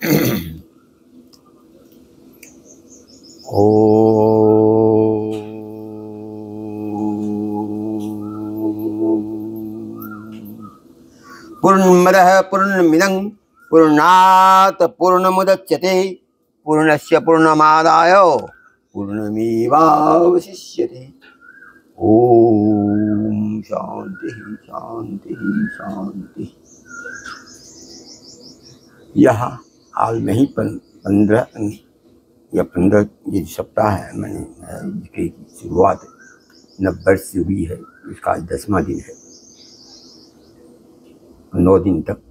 ओ पूर्णमदः पूर्णमिदं पूर्णात् पूर्णमुदच्यते पूर्णस्य पूर्णमादाय पूर्णमेवावशिष्यते। ओम शांति शांति शांति। यह हाल में ही 15 ये सप्ताह है मैंने इसकी शुरुआत नववर्ष से हुई है। इसका आज 10वां दिन है। 9 दिन तक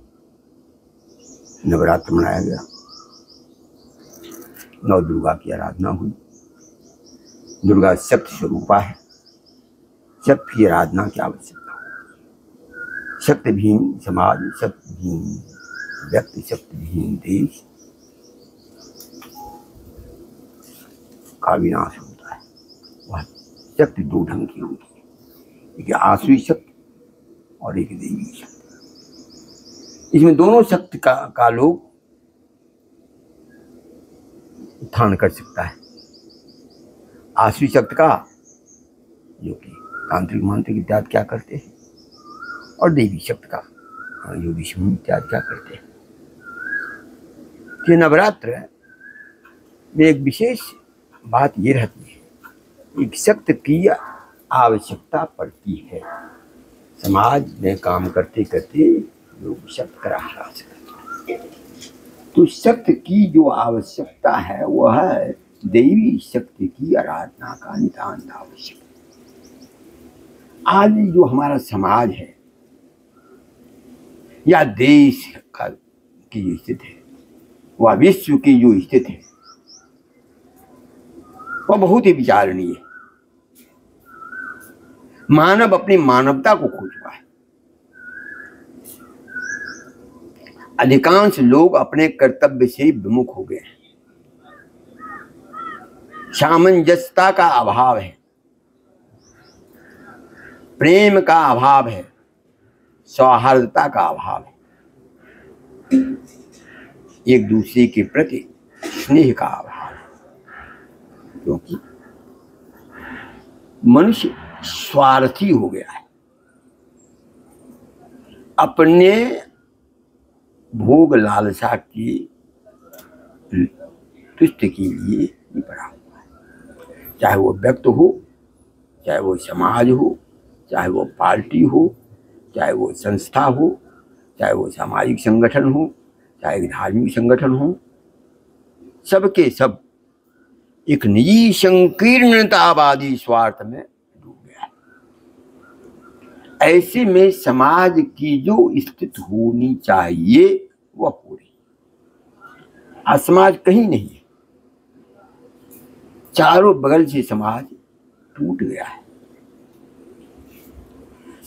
नवरात्र मनाया गया। 9 दुर्गा की आराधना हुई। दुर्गा शक्ति स्वरूपा है। शक्ति की आराधना की आवश्यकता है। शक्तिहीन समाज, शक्तिहीन व्यक्ति, शक्तिहीन देश का विनाश होता है। वह शक्ति 2 ढंग की होती है, एक आसुरी शक्ति और एक देवी शक्ति। इसमें दोनों शक्ति का लोग उत्थान कर सकता है। आसुरी शक्ति का जो कि तांत्रिक मांत्रिक इत्यादि क्या करते हैं, और देवी शक्ति का जो विष्णु इत्यादि क्या करते हैं। कि नवरात्र में एक विशेष बात ये रहती है, एक शक्ति की आवश्यकता पड़ती है। समाज में काम करते करते लोग शक्ति का ह्रास करते हैं। तो शक्ति की जो आवश्यकता है वह है देवी शक्ति की आराधना का नितांत आवश्यक है। आज जो हमारा समाज है या देश का की स्थिति है, वह विश्व की जो स्थिति है वह बहुत ही विचारणीय है। मानव अपनी मानवता को खो चुका है। अधिकांश लोग अपने कर्तव्य से विमुख हो गए हैं। सामंजस्यता का अभाव है, प्रेम का अभाव है, सौहार्दता का अभाव है, एक दूसरे के प्रति स्नेह का अभाव है। क्योंकि मनुष्य स्वार्थी हो गया है, अपने भोग लालसा की तुष्टि के लिए ही पड़ा हुआ है। चाहे वो व्यक्ति हो, चाहे वो समाज हो, चाहे वो पार्टी हो, चाहे वो संस्था हो, चाहे वो सामाजिक संगठन हो, चाहे धार्मिक संगठन हो, सबके सब एक निजी संकीर्णतावादी स्वार्थ में डूब गया है। ऐसे में समाज की जो स्थिति होनी चाहिए वह पूरी, असमाज कहीं नहीं है। चारों बगल से समाज टूट गया है।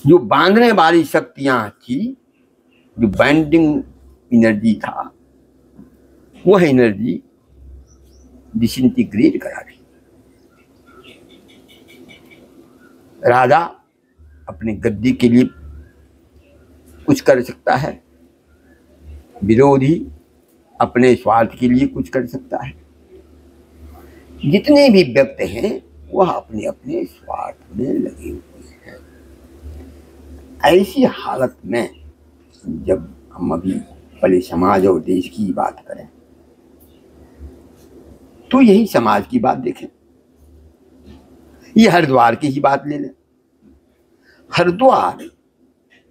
जो बांधने वाली शक्तियां थी, जो बाइंडिंग एनर्जी था, वह एनर्जी डिसइंटीग्रेट करा रही। राजा अपने गद्दी के लिए कुछ कर सकता है, विरोधी अपने स्वार्थ के लिए कुछ कर सकता है। जितने भी व्यक्ति हैं वह अपने अपने स्वार्थ में लगे हुए हैं। ऐसी हालत में जब हम अभी पहले समाज और देश की बात करें तो यही समाज की बात देखें। ये हरिद्वार की ही बात ले लें। हरिद्वार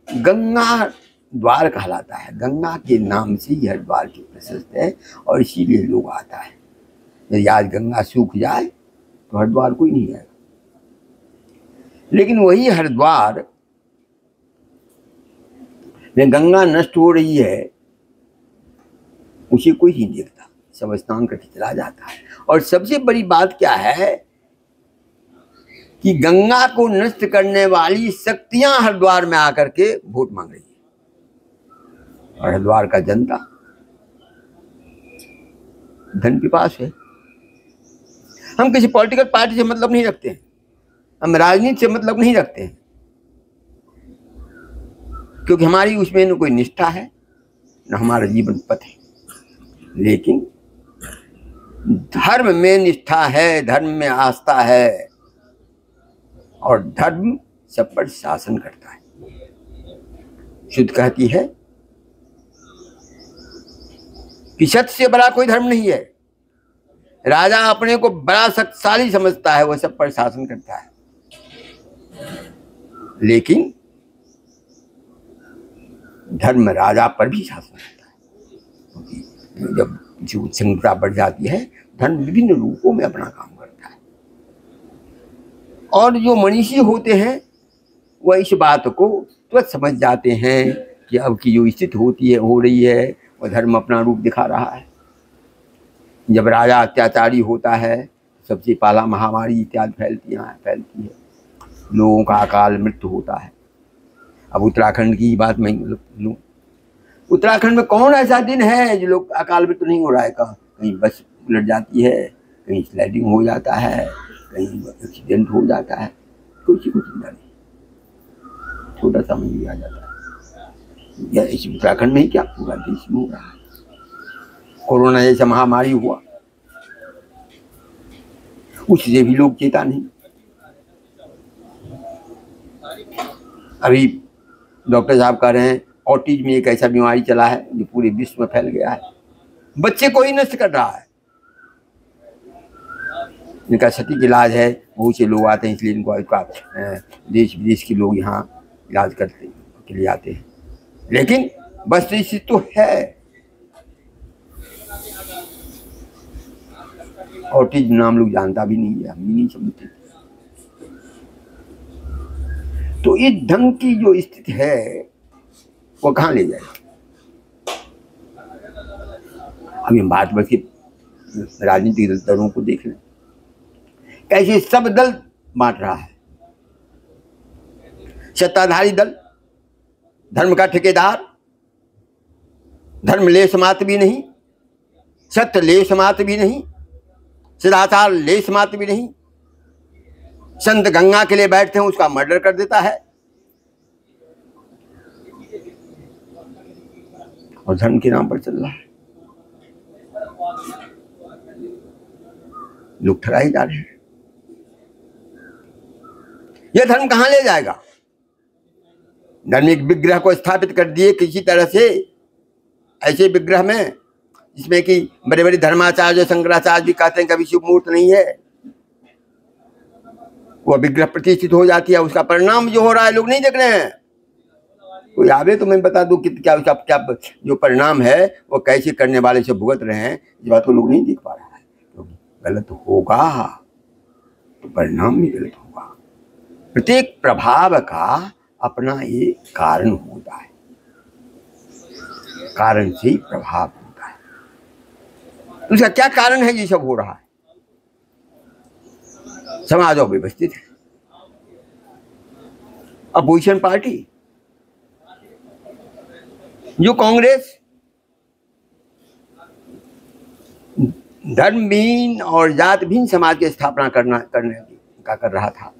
गंगा द्वार कहलाता है। गंगा के नाम से ही हरिद्वार की प्रशस्त है और इसीलिए लोग आता है। यदि आज गंगा सूख जाए तो हरिद्वार कोई नहीं आएगा। लेकिन वही हरिद्वार में गंगा नष्ट हो रही है, उसे कोई नहीं देखता, सब स्नान करके चला जाता है। और सबसे बड़ी बात क्या है कि गंगा को नष्ट करने वाली शक्तियां हरिद्वार में आकर के वोट मांग रही है। और हरिद्वार का जनता धन पिपास है। हम किसी पॉलिटिकल पार्टी से मतलब नहीं रखते हैं, हम राजनीति से मतलब नहीं रखते हैं, क्योंकि हमारी उसमें न कोई निष्ठा है न हमारा जीवन पथ है। लेकिन धर्म में निष्ठा है, धर्म में आस्था है, और धर्म सब पर शासन करता है। शुद्ध कहती है कि सत्य से बड़ा कोई धर्म नहीं है। राजा अपने को बड़ा शक्तिशाली समझता है, वह सब पर शासन करता है, लेकिन धर्म राजा पर भी शासन करता है। जब संगता बढ़ जाती है, धर्म विभिन्न रूपों में अपना काम करता है, और जो मनीषी होते हैं वह इस बात को तुरंत समझ जाते हैं कि अब की जो स्थिति हो रही है वह धर्म अपना रूप दिखा रहा है। जब राजा अत्याचारी होता है, सबसे पहला महामारी इत्यादि फैलती है, लोगों का अकाल मृत्यु होता है। अब उत्तराखंड की बात मैं लूँ, उत्तराखंड में कौन ऐसा दिन है जो लोग अकाल मृत्यु नहीं हो रहा है? कहीं बस उलट जाती है, कहीं स्लाइडिंग हो जाता है, कहीं एक्सीडेंट हो जाता है, कुछ चिंता नहीं, छोटा सा मंदिर आ जाता है। यह इस उत्तराखंड में ही क्या, पूरा देश में हो रहा है। कोरोना जैसा महामारी हुआ, उससे भी लोग चेता नहीं। अभी डॉक्टर साहब कह रहे हैं ऑटिज्म एक ऐसा बीमारी चला है जो पूरे विश्व में फैल गया है, बच्चे को ही नष्ट कर रहा है। इनका सटीक इलाज है, बहुत से लोग आते हैं, इसलिए इनको देश विदेश के लोग यहाँ इलाज करते के लिए आते हैं। लेकिन बस इसी तो है, ऑटिज्म नाम लोग जानता भी नहीं है, हम भी नहीं समझते। तो इस ढंग की जो स्थिति है वो कहाँ ले जाएगा? अभी हम भारतवर्ष के राजनीतिक दलों को देख लें, कैसे सब दल बांट रहा है। सत्ताधारी दल धर्म का ठेकेदार, धर्म लेश मात्र भी नहीं, सत्य लेश मात्र भी नहीं, सदाचार लेश मात्र भी नहीं। संत गंगा के लिए बैठते हैं, उसका मर्डर कर देता है, और धर्म के नाम पर चल रहा है। लोग ठगाए जा रहे हैं। यह धर्म कहां ले जाएगा? धार्मिक विग्रह को स्थापित कर दिए किसी तरह से, ऐसे विग्रह में जिसमें कि बड़े बड़े धर्माचार्य शंकराचार्य भी कहते हैं कभी शिव मूर्त नहीं है, वह विग्रह प्रतिष्ठित हो जाती है। उसका परिणाम जो हो रहा है लोग नहीं देख रहे हैं। कोई आवे तो मैं बता दूं कि क्या उसका क्या जो परिणाम है वो कैसे करने वाले से भुगत रहे हैं, इस बात को लोग नहीं देख पा रहा है। क्योंकि गलत होगा तो परिणाम भी गलत होगा। प्रत्येक प्रभाव का अपना एक कारण होता है, कारण से ही प्रभाव होता है। तो उसका क्या कारण है ये सब हो रहा है? समाज अव्यवस्थित है। अपोजिशन पार्टी जो कांग्रेस धर्महीन और जातहीन समाज की स्थापना करने का कर रहा था,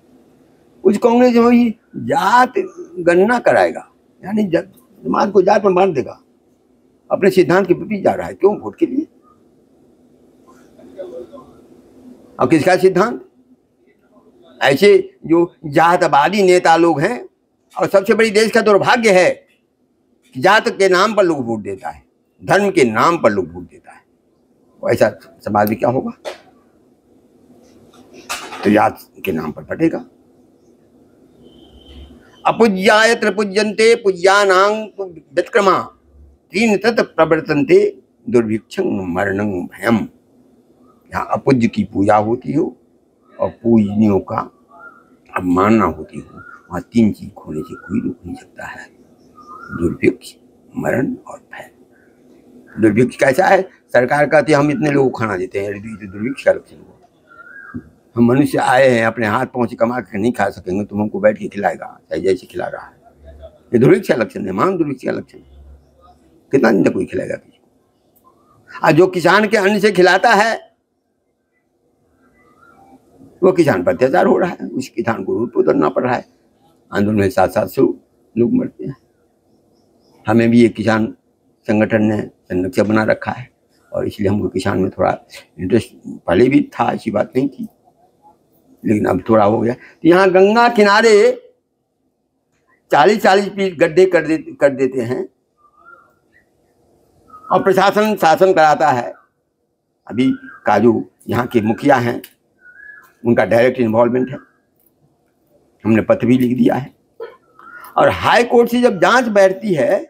उस कांग्रेस जो ही जात गणना कराएगा, यानी समाज को जात में बांट देगा, अपने सिद्धांत के विपरीत जा रहा है। क्यों? वोट के लिए। अब किसका सिद्धांत? ऐसे जो जातवादी नेता लोग हैं, और सबसे बड़ी देश का दुर्भाग्य है कि जात के नाम पर लोग वोट देता है, धर्म के नाम पर लोग वोट देता है। ऐसा समाज में क्या होगा? तो जात के नाम पर बटेगा। अपूज्यायत्र पूज्यन्ते पूज्यानां व्यत्क्रमा तीन तत् प्रवर्तन्ते दुर्भिक्षं मरणं भयम्। यहाँ अपूज्य की पूजा होती हो और पूजनियों का अवमानना होती हो, वहाँ तीन चीज होने से कोई रोक नहीं सकता है, दुर्भिक्ष, मरण और भय। दुर्भिक्ष कैसा है? सरकार कहती है हम इतने लोगों को खाना देते हैं, तो दुर्भिक्ष का लक्षण हुआ। हम मनुष्य आए हैं, अपने हाथ पांव से कमा कर नहीं खा सकेंगे, तुम हमको बैठ के खिलाएगा, चाहे जैसे खिला रहा है। ये दुर्भिक्ष का लक्षण है, महान दुर्भिक्ष का लक्षण है। कितना दिन तक कोई खिलाएगा किसी को? जो किसान के अन्न से खिलाता है वो किसान पर अत्याचार हो रहा है, उस किसान को रोड पर उतरना पड़ रहा है। आंदोलन में 700 लोग मरते हैं। हमें भी एक किसान संगठन ने संरक्षक बना रखा है, और इसलिए हमको किसान में थोड़ा इंटरेस्ट पहले भी था, ऐसी बात नहीं थी, लेकिन अब थोड़ा हो गया। तो यहाँ गंगा किनारे 40-40 फीट गड्ढे कर देते हैं और प्रशासन शासन कराता है। अभी का जो यहाँ के मुखिया हैं उनका डायरेक्ट इन्वॉल्वमेंट है, हमने पत्र भी लिख दिया है। और हाई कोर्ट से जब जांच बैठती है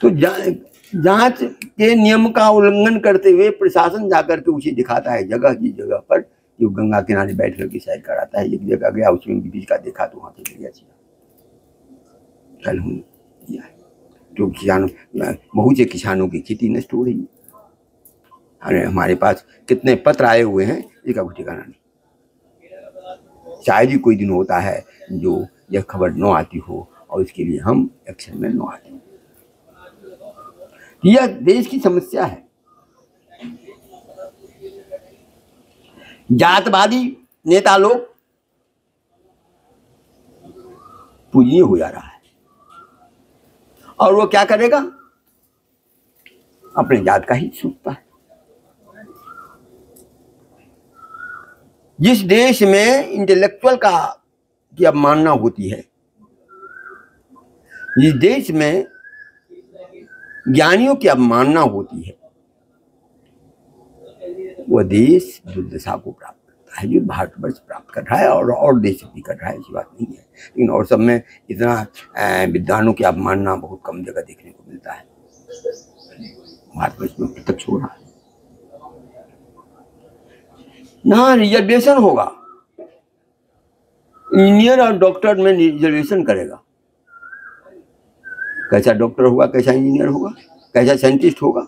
तो जांच के नियम का उल्लंघन करते हुए प्रशासन जाकर के उसे दिखाता है जगह की जगह पर, जो गंगा किनारे बैठ करके साइड कराता है। एक जगह गया, उसमें बीच का देखा तो वहां से गया कल हूँ जो किसानों, बहुत से किसानों की खेती नष्ट हो रही है। अरे हमारे पास कितने पत्र आए हुए हैं, इसका कुछ ठिकाना नहीं। शायद ही कोई दिन होता है जो यह खबर न आती हो और इसके लिए हम एक्शन में न आते। यह देश की समस्या है। जातवादी नेता लोग पूजनीय हो जा रहा है और वो क्या करेगा, अपने जात का ही सोचता है। जिस देश में इंटेलेक्चुअल की अवमानना होती है, जिस देश में ज्ञानियों की अवमानना होती है, वह देश दुर्दशा को प्राप्त करता है, जो भारतवर्ष प्राप्त कर रहा है और देश भी कर रहा है, ऐसी बात नहीं है। लेकिन और सब में इतना विद्वानों की अवमानना बहुत कम जगह देखने को मिलता है, भारतवर्ष में प्रत्यक्ष हो रहा है। यहाँ रिजर्वेशन होगा, इंजीनियर और डॉक्टर में रिजर्वेशन करेगा। कैसा डॉक्टर होगा, कैसा इंजीनियर होगा, कैसा साइंटिस्ट होगा।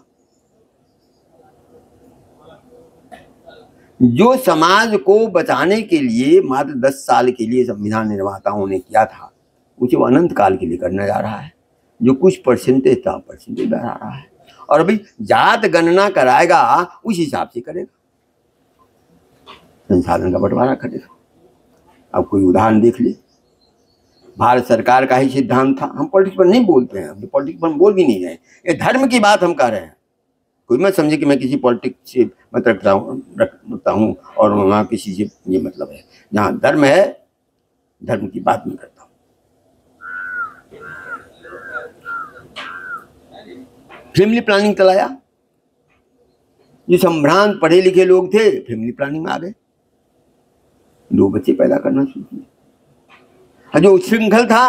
जो समाज को बचाने के लिए मात्र 10 साल के लिए संविधान निर्माताओं ने किया था, उसे वो अनंत काल के लिए करने जा रहा है। जो कुछ परसेंटेज था, परसेंटेज बढ़ा रहा है। और अभी जात गणना कराएगा, उस हिसाब से करेगा, संसाधन का बंटवारा करेगा। अब कोई उदाहरण देख ले, भारत सरकार का ही सिद्धांत था। हम पॉलिटिक्स पर नहीं बोलते हैं, हम पॉलिटिक्स पर हम बोल भी नहीं रहे, ये धर्म की बात हम कर रहे हैं। कोई मत समझे कि मैं किसी पॉलिटिक्स से मत रखता हूँ और वहाँ किसी से ये मतलब है। जहाँ धर्म है, धर्म की बात नहीं करता हूँ। फैमिली प्लानिंग चलाया, जो संभ्रांत पढ़े लिखे लोग थे फैमिली प्लानिंग में आ गए, 2 बच्चे पैदा करना शुरू किए। जो उच्छृंखल था,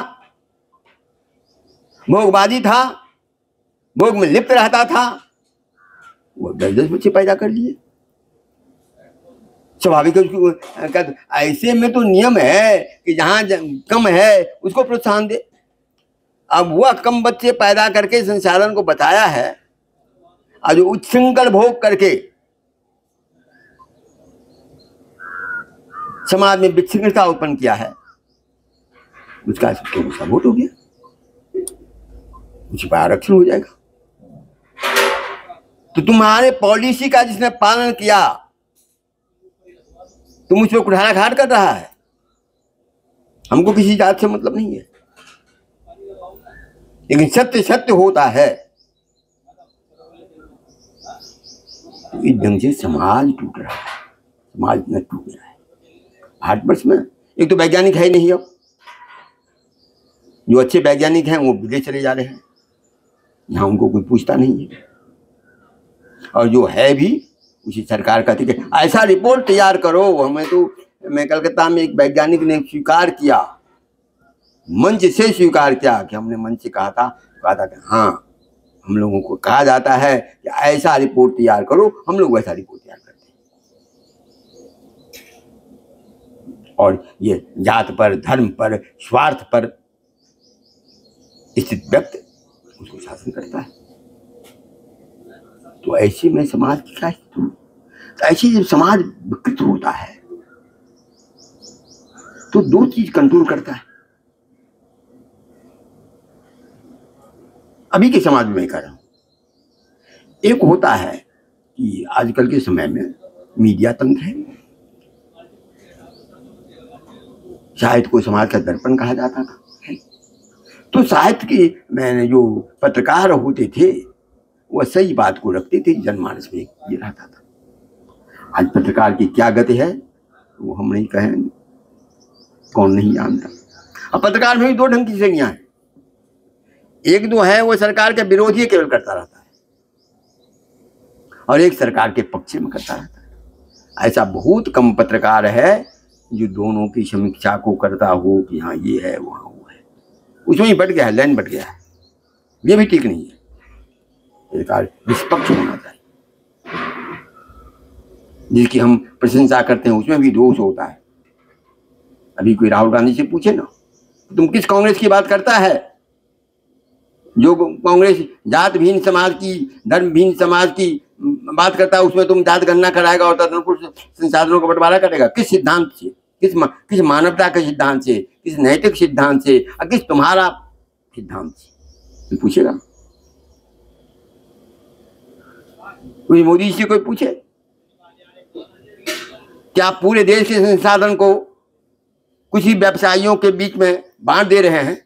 भोगवादी था, भोग में लिप्त रहता था, वो 10-10 बच्चे पैदा कर लिए। स्वाभाविक है, उसको ऐसे में तो नियम है कि जहां कम है उसको प्रोत्साहन दे। अब वह कम बच्चे पैदा करके संसाधन को बचाया है, और जो उच्छृंखल भोग करके समाज में विच्छृंखलता उत्पन्न किया है, उसका वोट हो गया, उसी पर आरक्षण हो जाएगा। तो तुम्हारे पॉलिसी का जिसने पालन किया, तुम उस पर कुठाराघात कर रहा है। हमको किसी जात से मतलब नहीं है, लेकिन सत्य सत्य होता है। इस ढंग से समाज टूट रहा है, समाज न टूट रहा है। भारतवर्ष में एक तो वैज्ञानिक है ही नहीं, अब जो अच्छे वैज्ञानिक हैं वो विदेश चले जा रहे हैं, यहाँ उनको कोई पूछता नहीं है। और जो है भी उसी सरकार कहती है ऐसा रिपोर्ट तैयार करो। हमें तो, मैं कलकत्ता में एक वैज्ञानिक ने स्वीकार किया, मंच से स्वीकार किया कि हमने मंच से कहा था कि हाँ, हम लोगों को कहा जाता है कि ऐसा रिपोर्ट तैयार करो, हम लोग वैसा रिपोर्ट तैयार करते हैं। और ये जात पर, धर्म पर, स्वार्थ पर स्थित व्यक्ति उसको शासन करता है। तो ऐसे में समाज की क्या स्थिति? तो ऐसे जब समाज विकृत होता है तो 2 चीज कंट्रोल करता है। अभी के समाज में कह रहा हूं, एक होता है कि आजकल के समय में मीडिया तंत्र है, साहित्य को समाज का दर्पण कहा जाता था। तो साहित्य के मैंने जो पत्रकार होते थे वह सही बात को रखते थे, जनमानस में ये रहता था। आज पत्रकार की क्या गति है वो हम नहीं कहें, कौन नहीं जानता। अब पत्रकार में भी दो ढंग की श्रेणियां हैं। एक दो है वो सरकार के विरोधी केवल करता रहता है, और एक सरकार के पक्ष में करता रहता है। ऐसा बहुत कम पत्रकार है जो दोनों की समीक्षा को करता हो कि हाँ ये है वहाँ वो है, उसमें ही बट गया है, लाइन बट गया है। ये भी ठीक नहीं है। सरकार निष्पक्ष होना चाहिए। जिसकी हम प्रशंसा करते हैं उसमें भी दोष होता है। अभी कोई राहुल गांधी से पूछे ना, तुम किस कांग्रेस की बात करता है? जो कांग्रेस जात भिन्न समाज की, धर्म भिन्न समाज की बात करता है, उसमें तुम जात गणना कराएगा और तदनुरूप संसाधनों का बंटवारा करेगा। किस सिद्धांत से, किस मानवता के सिद्धांत से, किस नैतिक सिद्धांत से, और किस तुम्हारा सिद्धांत से पूछेगा? कोई मोदी से कोई पूछे क्या आप पूरे देश के संसाधन को कुछ ही व्यवसायियों के बीच में बांट दे रहे हैं?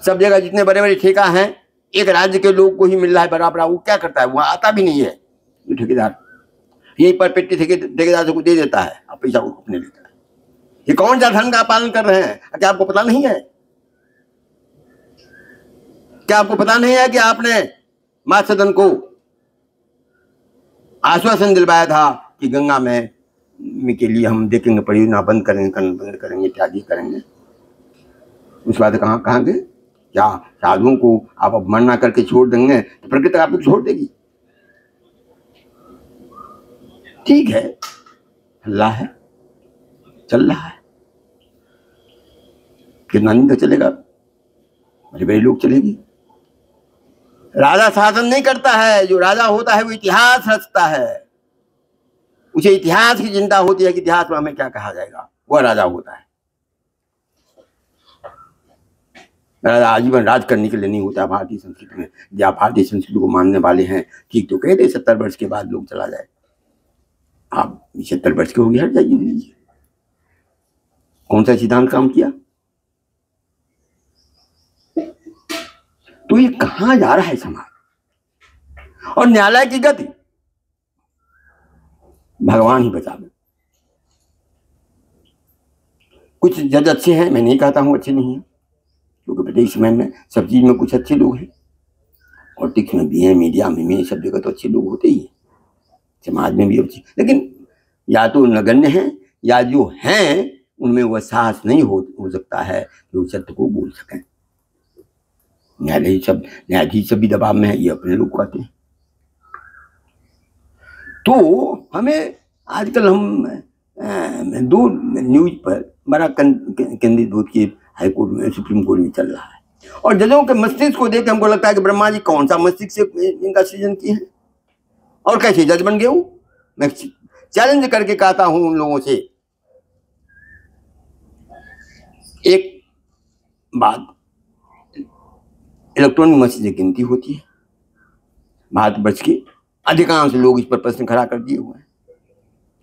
सब जगह जितने बड़े बड़े ठेका हैं एक राज्य के लोग को ही मिल रहा है बराबर। वो क्या करता है? वहां आता भी नहीं है ये ठेकेदार, यहीं पर पेटी ठेकेदार को दे देता है और पैसा वो अपने लेता है। ये कौन सा धर्म का पालन कर रहे हैं? क्या आपको पता नहीं है? क्या आपको पता नहीं है कि आपने मां सदन को आश्वासन दिलवाया था कि गंगा में के लिए हम देखेंगे, परियोजना बंद करेंगे इत्यादि करेंगे। उस बात कहाँ गए? क्या साधुओं को आप अवमानना करके छोड़ देंगे तो प्रकृति आपको छोड़ देगी? ठीक है, अल्लाह है, चल रहा है, कितना दिन तक चलेगा? बड़े बड़े लोग चलेगी। राजा शासन नहीं करता है, जो राजा होता है वो इतिहास रचता है। उसे इतिहास की चिंता होती है कि इतिहास में हमें क्या कहा जाएगा, वह राजा होता है। राजा आजीवन राज करने के लिए नहीं होता भारतीय संस्कृति में। या भारतीय संस्कृति को मानने वाले हैं ठीक तो कहते 70 वर्ष के बाद लोग चला जाए। आप 70 वर्ष के हो गए, हट जाइए। कौन सा सिद्धांत काम किया? तो ये कहां जा रहा है समाज? और न्यायालय की गति भगवान ही बचावे। कुछ जज अच्छे हैं, मैं नहीं कहता हूं अच्छे नहीं है, क्योंकि प्रत्येक समय में सब चीज में कुछ अच्छे लोग हैं, पॉलिटिक्स में भी हैं, मीडिया में भी, सब जगह तो अच्छे लोग होते ही हैं, समाज में भी अच्छे। लेकिन या तो नगण्य हैं या जो हैं उनमें वह साहस नहीं हो सकता है कि वो सत्य को बोल सकें। न्यायाधीश सब भी दबाव में है, ये अपने लोग कहते हैं। तो हमें आजकल हम दो न्यूज पर बड़ा केंद्रित होती कि हाई कोर्ट में, सुप्रीम कोर्ट में चल रहा है, और जजों के मस्तिष्क को देख के हमको लगता है कि ब्रह्मा जी कौन सा मस्तिष्क से इनका सृजन किए हैं और कैसे जज बन गए वो। मैं चैलेंज करके कहता हूं उन लोगों से एक बात, इलेक्ट्रॉनिक मशीन से गिनती होती है। भारतवर्ष के अधिकांश लोग इस पर प्रश्न खड़ा कर दिए हुए हैं,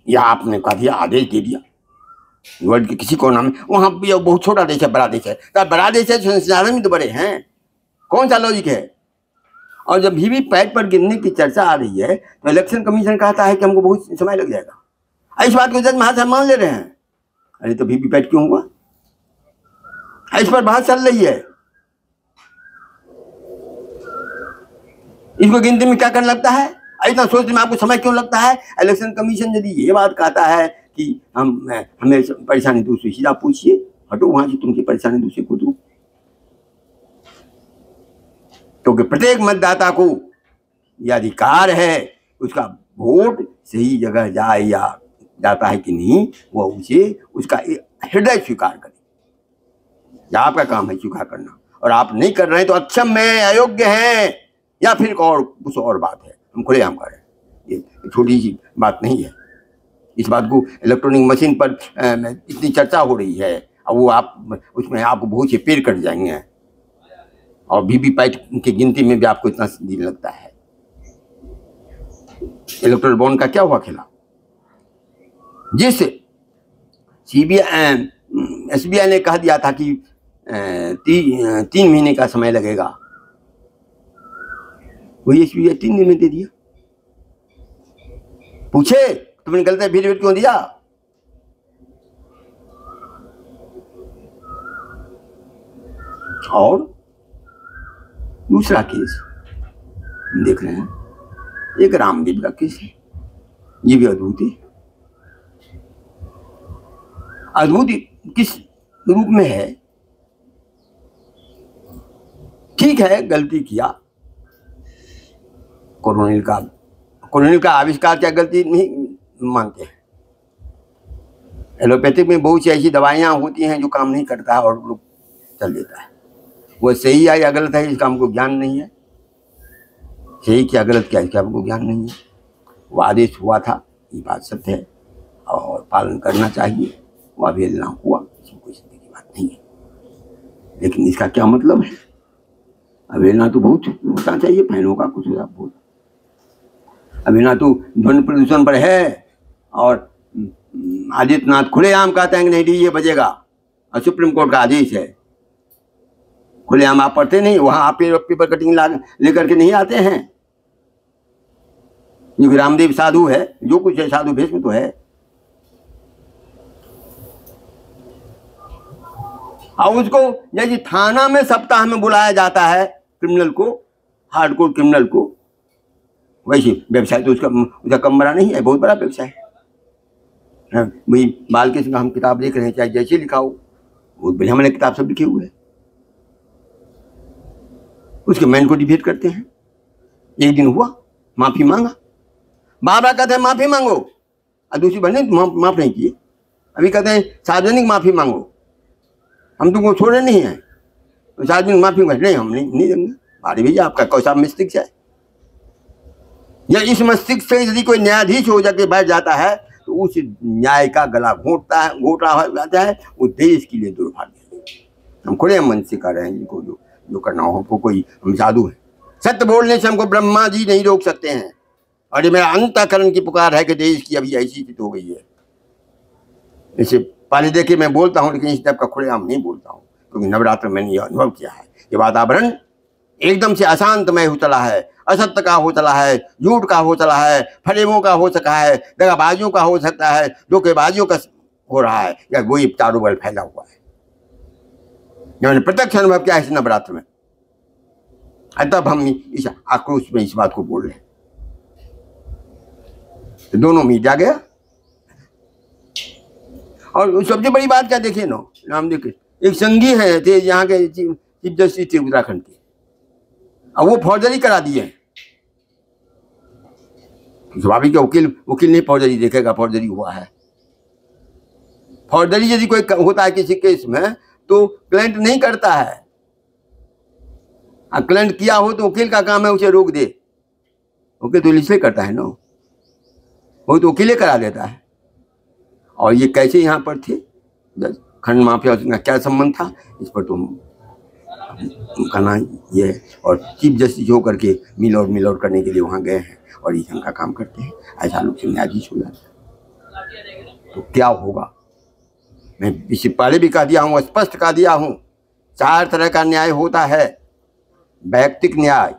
या आपने कहा दिया, आदेश दे दिया वर्ल्ड के किसी कोना में, वहां भी बहुत छोटा देश है, बड़ा देश है, तो बड़ा देश है, संसाधन भी तो बड़े हैं, कौन सा लॉजिक है? और जब वीवीपैट पर गिनने की चर्चा आ रही है तो इलेक्शन कमीशन कहता है कि हमको बहुत समय लग जाएगा। इस बात को जज महाशय मान ले रहे हैं। अरे तो वीवीपैट क्यों हुआ? इस पर बात चल रही है। इसको गिनती में क्या करने लगता है? इतना सोचने में आपको समय क्यों लगता है? इलेक्शन कमीशन यदि ये बात कहता है कि हमें परेशानी दूसरी सीधा पूछिए, हटो वहां से, तुमकी परेशानी दूसरे को दो। क्योंकि प्रत्येक मतदाता को यह अधिकार है उसका वोट सही जगह जाए या जाता है कि नहीं, वह उसे उसका हृदय स्वीकार करे। यह आपका काम है स्वीकार करना, और आप नहीं कर रहे हैं तो अक्षम है, अयोग्य है, या फिर कुछ और बात है। हम खुलेआम करें, ये छोटी सी बात नहीं है। इस बात को इलेक्ट्रॉनिक मशीन पर इतनी चर्चा हो रही है, और वो आप उसमें आपको बहुत से पेड़ कट जाएंगे, और वीवीपैट की गिनती में भी आपको इतना दिन लगता है। इलेक्टोरल बॉन्ड का क्या हुआ खेला? जिस एसबीआई ने कह दिया था कि 3 महीने का समय लगेगा वही एसपी 3 दिन में दे दिया। पूछे तुमने गलत एफिडेविट क्यों दिया? और दूसरा केस देख रहे हैं, एक रामदेव का केस है। ये भी अद्भुत है। अद्भुत किस रूप में है? ठीक है, गलती किया, कोरोनिल का आविष्कार क्या गलती नहीं मानते हैं। एलोपैथिक में बहुत सी ऐसी दवाइयां होती हैं जो काम नहीं करता है और लोग चल देता है। वो सही है या गलत है इसका हमको ज्ञान नहीं है। सही क्या गलत क्या इसका हमको ज्ञान नहीं है। वो आदेश हुआ था, ये बात सत्य है और पालन करना चाहिए। वो अवहेलना हुआ, इसमें कोई चिंता की बात नहीं है। लेकिन इसका क्या मतलब है? अवहेलना तो बहुत होना चाहिए, फैनों का कुछ बहुत। अवहेलना तो ध्वनि प्रदूषण पर है और आदित्यनाथ खुलेआम कहते हैं कि नहीं डीजे बजेगा और सुप्रीम कोर्ट का आदेश है। खुलेआम आप पढ़ते नहीं, वहां आप पेपर कटिंग लेकर के नहीं आते हैं। क्योंकि रामदेव साधु है, जो कुछ है साधु भेष में तो है। और उसको जैसे थाना में सप्ताह में बुलाया जाता है क्रिमिनल को, हार्डकोर क्रिमिनल को, वैसे व्यवसाय तो उसका कम बड़ा नहीं है, बहुत बड़ा व्यवसाय है। वही बालकृष्ण का हम किताब देख रहे हैं, चाहे जैसे लिखा हो, बहुत बढ़िया मैंने किताब सब लिखे हुए हैं। उसके मैन को डिबेट करते हैं। एक दिन हुआ, माफी मांगा, बाबा कहते हैं माफी मांगो, और दूसरी बहने माफ नहीं किए। अभी कहते हैं सार्वजनिक माफी मांगो, हम तुमको छोड़े नहीं है, तो सार्वजनिक माफी नहीं, हम नहीं देंगे। अरे भैया आपका कैसा मस्तिष्क है? या इस मस्तिष्क से यदि कोई न्यायाधीश हो जाके बैठ जाता है तो उस न्याय का गला घोटता है, घोटा हो जाता है, वो देश के लिए दुर्भाग्य है। हम खुले मन से कर रहे हैं, जिनको जो करना हो। हमको कोई, हम साधु हैं, सत्य बोलने से हमको ब्रह्मा जी नहीं रोक सकते हैं। और ये मेरा अंतःकरण की पुकार है कि देश की अभी ऐसी स्थिति हो गई है। इसे पहले देखिए मैं बोलता हूँ, लेकिन इस टाइप का खुलेआम नहीं बोलता हूँ, क्योंकि नवरात्र मैंने यह अनुभव किया है कि वातावरण एकदम से अशांतमय हो चला है, असत्य का हो चला है, झूठ का हो चला है, फरेबों का हो सका है, दगाबाजियों का हो सकता है, धोखेबाजियों का हो रहा है, या वही चारों बल फैला हुआ है। मैंने प्रत्यक्ष अनुभव किया इस नवरात्र में। तब हम इस आक्रोश में इस बात को बोल रहे हैं। तो दोनों मीडिया गया। और सबसे बड़ी बात क्या देखिए ना, नाम देखिए, एक संघी है थे यहाँ के चीफ जस्टिस थे उत्तराखंड के, अब वो फौजदारी करा दिए। स्वाभाविक के वकील नहीं फौजदारी देखेगा, फौजदारी हुआ है। फौजदारी यदि कोई होता है किसी केस में तो क्लाइंट नहीं करता है। क्लाइंट किया हो तो वकील का काम है उसे रोक दे। वकील तो इसलिए करता है ना, वो तो वकीले करा देता है। और ये कैसे यहाँ पर थे, खंड माफिया का क्या संबंध था, इस पर तो कहना ये। और चीफ जस्टिस होकर के मिल और करने के लिए वहाँ गए हैं और ये का काम करते हैं। ऐसा लोग से न्यायाधीश हो जाता है तो क्या होगा? मैं इससे पहले भी कह दिया हूँ, स्पष्ट कह दिया हूँ, 4 तरह का न्याय होता है। वैयक्तिक न्याय,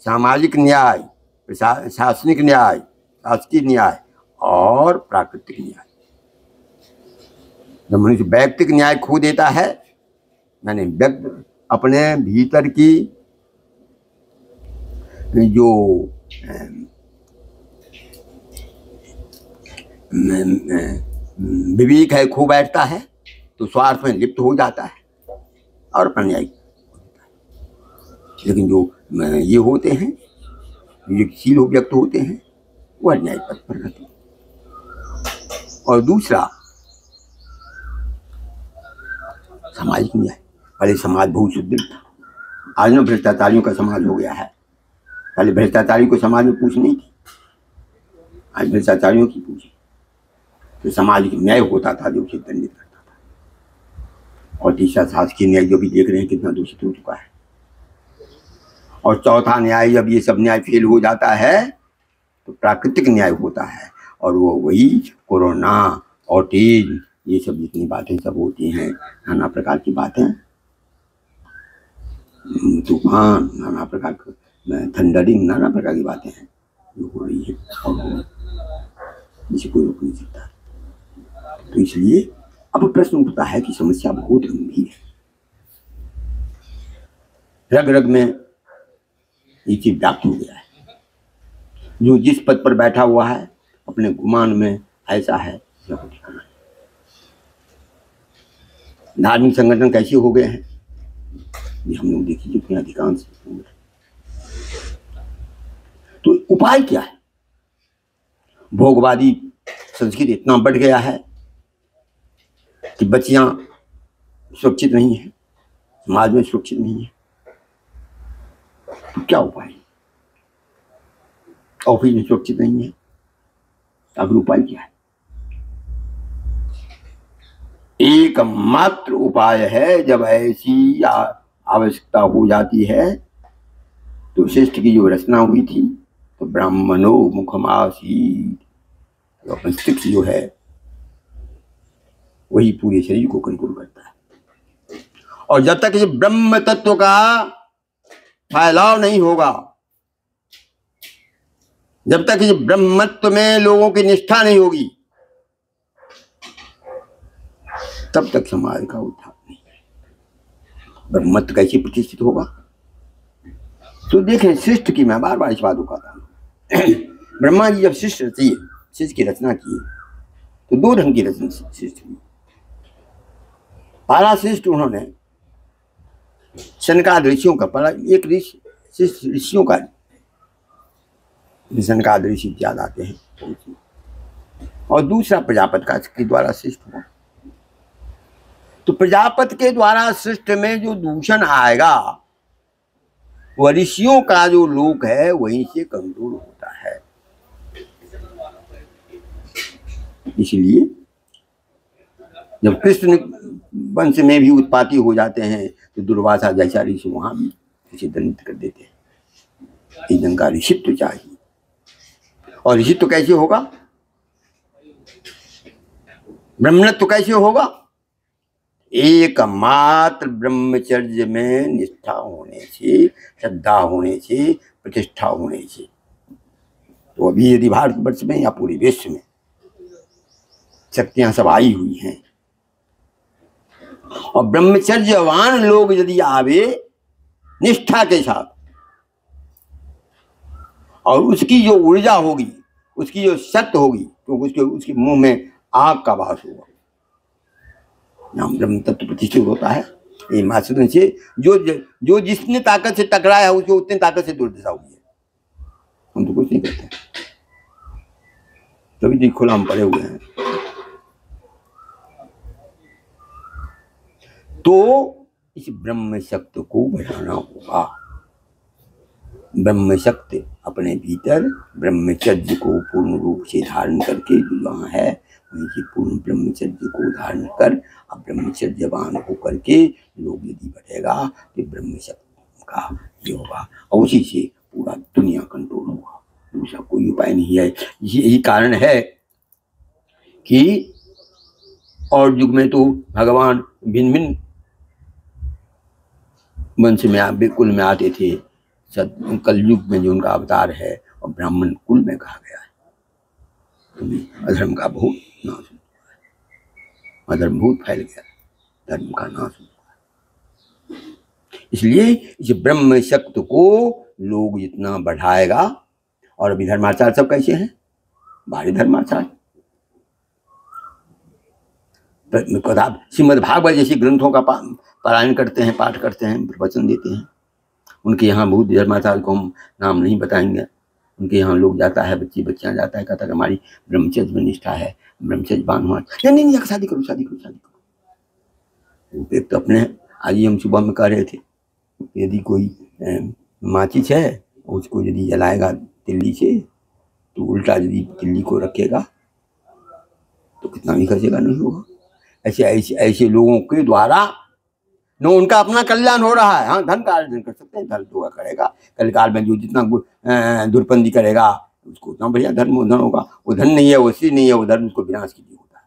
सामाजिक न्याय, प्रशासनिक न्याय, शासकीय न्याय और प्राकृतिक न्याय। जब मनुष्य वैयक्तिक न्याय खो देता है, यानी व्यक्ति अपने भीतर की जो विवेक है खो बैठता है, तो स्वार्थ में लिप्त हो जाता है और अपना न्याय होता है। लेकिन जो ये होते हैं, विवेकशील व्यक्ति होते हैं, वह न्याय पथ पर रहते हैं। और दूसरा सामाजिक न्याय। पहले समाज बहुत सुदृढ़ था, आज ना भ्रष्टाचारियों का समाज हो गया है। पहले भ्रष्टाचारियों को समाज में पूछ नहीं थी, आज भ्रष्टाचारियों की पूछी। तो सामाजिक न्याय होता था जो उसे दंडित करता था। और तीसरा शासकीय न्याय, जो भी देख रहे हैं कितना दूषित हो चुका है। और चौथा न्याय, जब ये सब न्याय फेल हो जाता है तो प्राकृतिक न्याय होता है। और वो वही कोरोना और तेज, ये सब जितनी बातें सब होती हैं, नाना प्रकार की बातें, तूफान, नाना प्रकार के थंडरिंग, नाना प्रकार की बातें हैं जो हो रही है और जिसे कोई रोक नहीं सकता। तो इसलिए अब प्रश्न उठता है कि समस्या बहुत गंभीर है, रग रग में ये चीज व्याप्त हो गया है। जो जिस पद पर बैठा हुआ है अपने गुमान में ऐसा है, ठिकाना। धार्मिक संगठन कैसे हो गए हैं ये हम लोग देखिए, जितने अधिकांश। तो उपाय क्या है? भोगवादी संस्कृति इतना बढ़ गया है कि बच्चियां सुरक्षित नहीं है, समाज में सुरक्षित नहीं है। तो क्या उपाय? ऑफिस में सुरक्षित नहीं है, अब उपाय क्या है? एकमात्र उपाय है, जब ऐसी आवश्यकता हो जाती है तो शिष्ट की जो रचना हुई थी तो ब्राह्मणो मुखमासीत, तो अपन स्टिक्स जो है वही पूरे शरीर को कंट्रोल करता है। और जब तक इस ब्रह्म तत्व का फैलाव नहीं होगा, जब तक इस ब्रह्मत्व में लोगों की निष्ठा नहीं होगी, तब तक समाज का उद्धार नहीं है। ब्रह्मत्व कैसे प्रतिष्ठित होगा? तो देखें, शिष्ट की मैं बार बार इस बात को कहता हूं। ब्रह्मा जी जब शिष्ट की रचना की तो दो ढंग की रचना शिष्ट की। पहला शिष्ट उन्होंने सनकाद ऋषियों का, पहला एक ऋषियों का, सनकाद ऋषि याद आते हैं, और दूसरा प्रजापति का के द्वारा शिष्ट हुआ। तो प्रजापति के द्वारा शिष्ट में जो दूषण आएगा वह ऋषियों का जो लोक है वहीं से कंट्रोल होता है। इसलिए जब कृष्ण वंश में भी उत्पाती हो जाते हैं तो दुर्वासा जैसा ऋषि वहां भी इसे दंडित कर देते हैं। इस ढंग का ऋषित्व चाहिए। और ऋषित्व कैसे होगा? ब्रह्मत्व कैसे होगा? एकमात्र ब्रह्मचर्य में निष्ठा होने से, श्रद्धा होने से, प्रतिष्ठा होने से। तो अभी यदि भारतवर्ष में या पूरे विश्व में शक्तियां सब आई हुई हैं और ब्रह्मचर्यवान लोग यदि आवे निष्ठा के साथ, और उसकी जो ऊर्जा होगी, उसकी जो शक्ति होगी, तो उसके मुंह में आग का वास होगा, नाम ब्रह्म तत्व प्रतिष्ठित होता है। ये मासूदन से जो जिसने ताकत से टकराया है उसको उतनी ताकत से दुर्दशा हुई है। हम तो कुछ नहीं करते, तभी तो खुला हम पड़े हुए हैं। तो इस ब्रह्म शक्ति को बढ़ाना होगा। ब्रह्म शक्ति अपने भीतर ब्रह्मचर्य को पूर्ण रूप से धारण करके जो यहाँ है वहीं से पूर्ण ब्रह्मचर्य को धारण कर अब ब्रह्मचर्यवान होकर के लोग यदि बढ़ेगा तो ब्रह्म शक्ति का ये होगा और उसी से पूरा दुनिया कंट्रोल होगा। दूसरा कोई उपाय नहीं है। यही कारण है कि और युग में तो भगवान भिन्न भिन्न वंश में बिल्कुल में आते थे। कलयुग में जो उनका अवतार है और ब्राह्मण कुल में कहा गया है। अधर्म का बहुत नाश हुआ है, अधर्म बहुत फैल गया, धर्म का नाश हुआ। इसलिए इस ब्रह्म शक्ति को लोग जितना बढ़ाएगा, और अभी धर्माचार सब कैसे हैं? भारी धर्माचार। श्रीमद् भागवत जैसे ग्रंथों का पारायण करते हैं, पाठ करते हैं, प्रवचन देते हैं। उनके यहाँ बहुत धर्माचार को हम नाम नहीं बताएंगे। उनके यहाँ लोग जाता है, बच्चियाँ जाता है, कहता है हमारी ब्रह्मचर्य में निष्ठा है, ब्रह्मचर्यवान हुआ, नहीं शादी करो शादी करो शादी करो। एक तो अपने आज ही हम सुबह में कह रहे थे, यदि कोई माचिस है उसको यदि जलाएगा तिल्ली से तो उल्टा यदि तिल्ली को रखेगा तो कितना भी खर्चेगा नहीं होगा। ऐसे लोगों के द्वारा न उनका अपना कल्याण हो रहा है। हाँ, धन का अर्जन कर सकते हैं, धन तो करेगा। कल काल में जो जितना दुर्पंदी करेगा उसको उतना बढ़िया धन होगा। वो धन नहीं है, वो श्री नहीं है, वो धर्म उसको विनाश के लिए होता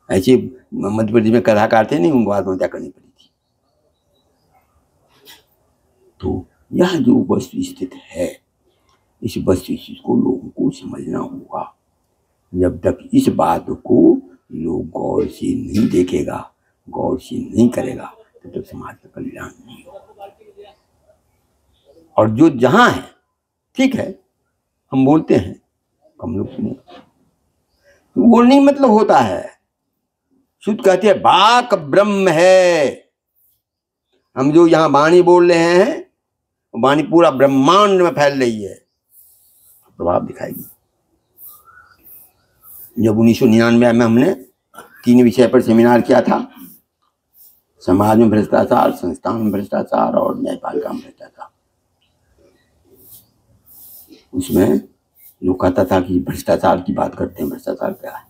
है। ऐसे मध्य प्रदेश में कथाकार थे नहीं, उनको आत्महत्या करनी पड़ी थी। तो यह जो वस्तु स्थिति है, इस वस्तु स्थिति को लोगों को समझना होगा। जब तक इस बात को लोग गौर से नहीं देखेगा, गौर से नहीं करेगा, तब तक समाज का कल्याण नहीं होगा। और जो जहां है, ठीक है, हम बोलते हैं, हम लोग सुने, वो नहीं मतलब होता है। शुद्ध कहते हैं वाक ब्रह्म है। हम जो यहाँ वाणी बोल रहे हैं, वाणी पूरा ब्रह्मांड में फैल रही है, प्रभाव दिखाएगी। जब 1999 में हमने 3 विषय पर सेमिनार किया था, समाज में भ्रष्टाचार, संस्थान में भ्रष्टाचार और न्यायपालिका में भ्रष्टाचार, उसमें लोग कहता था कि भ्रष्टाचार की बात करते हैं, भ्रष्टाचार क्या है,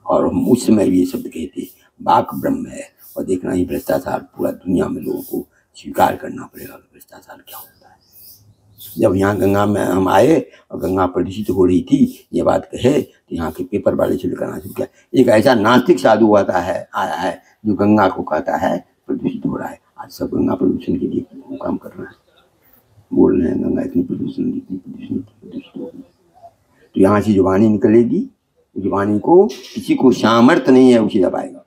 और हम उस समय भी ये शब्द कहते वाक ब्रह्म है। और देखना ही भ्रष्टाचार पूरा दुनिया में लोगों को स्वीकार करना पड़ेगा कि भ्रष्टाचार क्या होता है। जब यहाँ गंगा में हम आए और गंगा प्रदूषित हो रही थी, ये बात कहे तो यहाँ के पेपर वाले शुरू करना शुरू किया। एक ऐसा नास्तिक साधु आया है जो गंगा को कहता है प्रदूषित हो रहा है। आज सब गंगा प्रदूषण के लिए काम कर रहे हैं, बोल रहे हैं गंगा इतनी प्रदूषण प्रदूषित होगी। तो यहाँ से जो वाणी निकलेगी, उस वाणी को किसी को सामर्थ्य नहीं है उसे दबाएगा,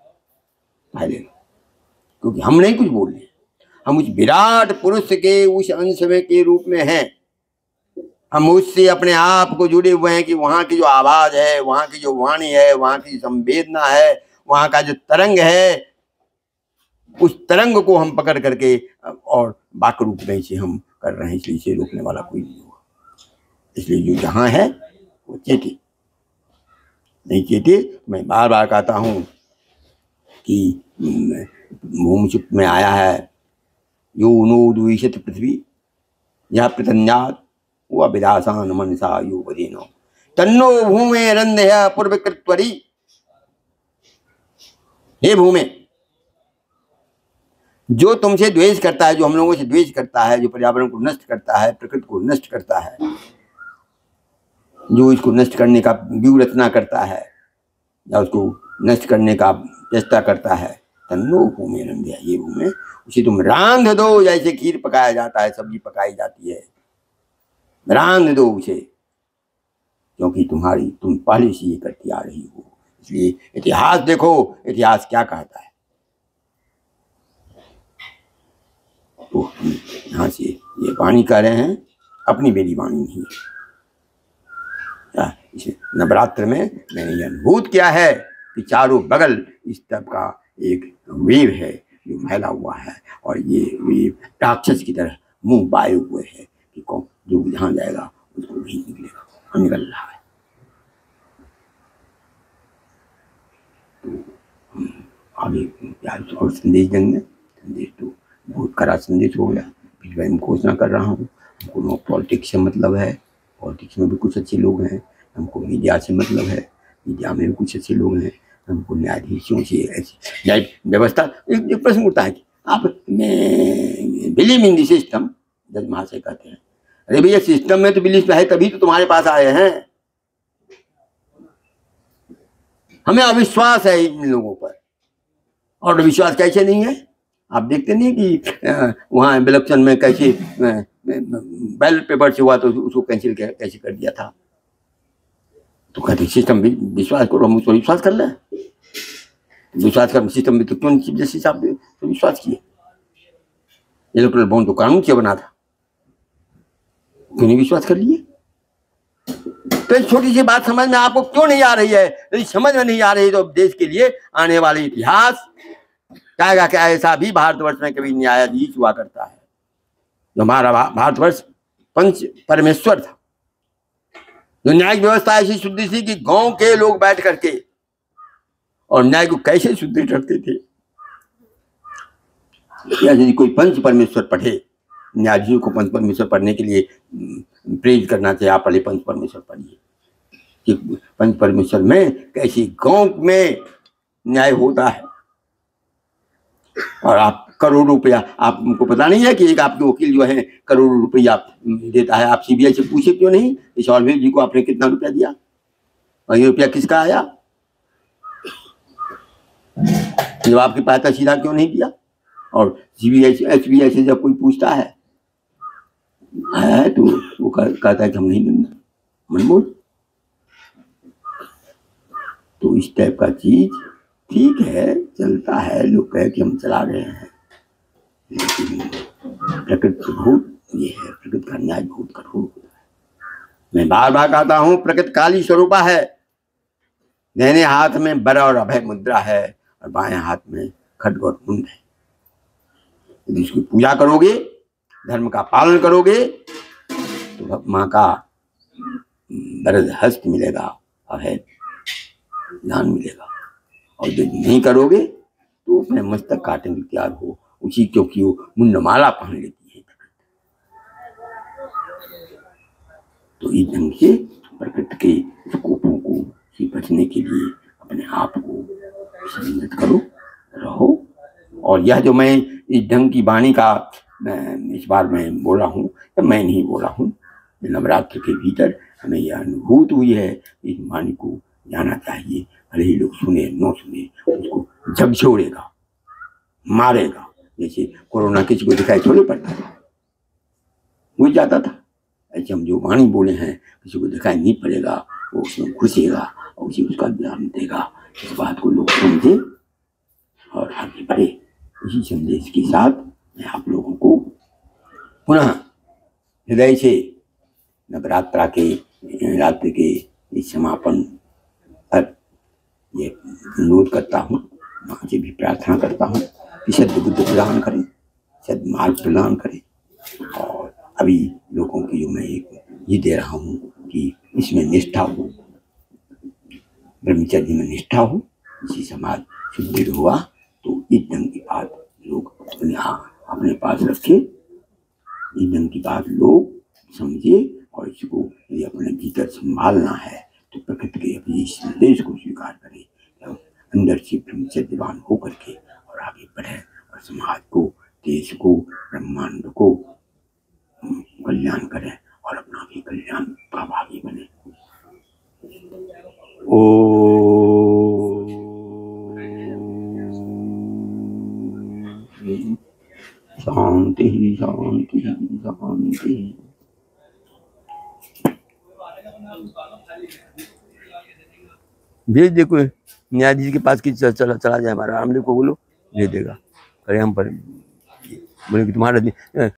फैलेगा, क्योंकि हम नहीं कुछ बोल रहे हैं, हम उस विराट पुरुष के उस अंश में के रूप में हैं। हम उससे अपने आप को जुड़े हुए हैं कि वहाँ की जो आवाज है, वहाँ की जो वाणी है, वहाँ की संवेदना है, वहाँ का जो तरंग है, उस तरंग को हम पकड़ करके और वाक रूप में इसे हम कर रहे हैं। इसलिए इसे रोकने वाला कोई नहीं होगा। इसलिए जो जहाँ है वो चेते, नहीं चेते। मैं बार बार कहता हूँ कि भूमि चुप में आया है, यो नो द्विषत पृथ्वी या पृथन्यात वह विदासान मनसा यो वदेनो तन्नो भूमे रंध्य पूर्वकृत्वरी। हे भूमे, जो तुमसे द्वेष करता है, जो हम लोगों से द्वेष करता है, जो पर्यावरण को नष्ट करता है, प्रकृति को नष्ट करता है, जो इसको नष्ट करने का व्यूह रचना करता है या उसको नष्ट करने का चेष्टा करता है, तन्नो भूमे रंध्या, ये भूमे, उसे तुम रांध दो। जैसे खीर पकाया जाता है, सब्जी पकाई जाती है, रांध दो उसे, क्योंकि तुम पहले से ये करती आ रही हो। इसलिए इतिहास देखो, इतिहास क्या कहता है। तो यहाँ से ये वाणी कह रहे हैं, अपनी मेरी वाणी नहीं है। इसे नवरात्र में मैंने ये अनुभूत किया है कि चारों बगल इस तरह का एक वेव है जो फैला हुआ है, और ये वेव राक्षस की तरह मुंह बाए हुए है कि कौन जो जहाँ जाएगा उसको वही निकलेगा, और निकल रहा है। तो आगे प्यार और संदेश देंगे। संदेश तो बहुत कड़ा संदेश हो गया, फिर मैं घोषणा कर रहा हूँ। हमको पॉलिटिक्स से मतलब है, पॉलिटिक्स में भी कुछ अच्छे लोग हैं। हमको मीडिया से मतलब है, मीडिया में भी कुछ अच्छे लोग हैं। हमको न्यायाधीशों से, न्याय व्यवस्था। एक प्रश्न उठता है कि आप बिलीव इन द सिस्टम, जज महाशय कहते हैं, अरे भैया सिस्टम में तो बिलीव है, तभी तो तुम्हारे पास आए हैं। हमें अविश्वास है इन लोगों पर, और विश्वास कैसे नहीं है? आप देखते नहीं कि वहाँ इलेक्शन में कैसे बैलेट पेपर से हुआ तो उसको कैंसिल कैसे कर दिया था। तो कहते सिस्टम भी विश्वास करो, हम उसको विश्वास कर लें। विश्वास कर सिस्टम में तो क्यों चीफ जस्टिस साहब तो विश्वास किए? इलेक्टोरल बॉन्ड तो कानून क्या बना था, क्यों नहीं विश्वास कर लिए? तो एक छोटी सी बात समझ में आपको क्यों नहीं आ रही है? यदि समझ में नहीं आ रही तो देश के लिए आने वाले इतिहास कहेगा कि ऐसा भी भारतवर्ष में कभी न्यायाधीश हुआ करता है। जो हमारा भारतवर्ष पंच परमेश्वर था, जो न्यायिक व्यवस्था ऐसी शुद्ध थी कि गांव के लोग बैठ करके और न्याय को कैसे शुद्ध रखते थे। यदि कोई पंच परमेश्वर पढ़े, न्यायाधीशों को पंच परमेश्वर पढ़ने के लिए प्रेरित करना चाहिए। आप पहले पंच परमेश्वर पढ़िए कि पंच परमेश्वर में कैसे गांव में न्याय होता है। और आप करोड़ रुपया, आपको पता नहीं है कि एक आपके वकील जो है करोड़ रुपया देता है। आप सीबीआई से पूछे क्यों नहीं इस ऑलवेज जी को आपने कितना रुपया दिया और ये रुपया किसका आया? जब आपके पास सीधा क्यों नहीं दिया? और सीबीआई से एसबीआई से जब कोई पूछता है है तो वो कहता है कि हम नहीं देंगे, मनमोल। तो इस टाइप का चीज ठीक है, चलता है, लोग कहे कि हम चला रहे हैं, लेकिन प्रकृति बहुत ये है, प्रकृति का न्याय बहुत कठोर होता है। मैं बार बार कहता हूं, प्रकृति काली स्वरूपा है। दाहिने हाथ में बर और अभय मुद्रा है और बाएं हाथ में खड्ग और मुंड है। यदि इसकी पूजा करोगे, धर्म का पालन करोगे, तो माँ का वरद हस्त मिलेगा, अभय ज्ञान मिलेगा। और यदि नहीं करोगे तो अपने मस्तक काटने के तैयार हो उसी, क्योंकि वो मुंडमाला पहन लेती है। तो इस ढंग से प्रकृति के प्रकोपों को से बचने के लिए अपने आप को संयमित करो, रहो। और यह जो मैं इस ढंग की वाणी का इस बार मैं बोला हूँ, तो मैं नहीं बोला हूँ, नवरात्र के भीतर हमें यह अनुभूत हुई है। इस वाणी को जाना चाहिए, भले ही लोग सुने न सुने, उसको झकझोरेगा, मारेगा। जैसे कोरोना किसी को दिखाई थोड़ी पड़ता था, बुझ जाता था। ऐसे हम जो वाणी बोले हैं, किसी को दिखाई नहीं पड़ेगा, वो उसमें घुसेगा और उसी उसका ज्ञान देगा। इस बात को लोग समझे और आगे बढ़े। इसी संदेश के साथ मैं आप लोगों को पुनः हृदय से नवरात्रा के रात्रि के इस समापन पर ये अनुरोध करता हूँ, माँ से भी प्रार्थना करता हूँ कि सद्बुद्धि प्रदान करें, सद्मार्ग प्रदान करें। और अभी लोगों की जो मैं एक ये दे रहा हूँ कि इसमें निष्ठा हो, ब्रह्मचर्य में निष्ठा हो, इसी समाज सुदृढ़ हुआ तो इस ढंग की बात लोग अपने पास रखे, इस ढंग की बात लोग समझे। और इसको यदि अपने भीतर संभालना है तो प्रकृति के अपने संदेश को स्वीकार करें, अंदर से ब्रह्मचर्यवान होकर के और आगे बढ़े और समाज को, देश को, ब्रह्मांड को कल्याण करें और अपना भी कल्याण का भागी बने। शांति शांति शांति। भेज दे कोई न्यायाधीश के पास कि चला जाए, हमारा रामदेव को बोलो, भेज देगा। अरे हम पर बोले कि तुम्हारा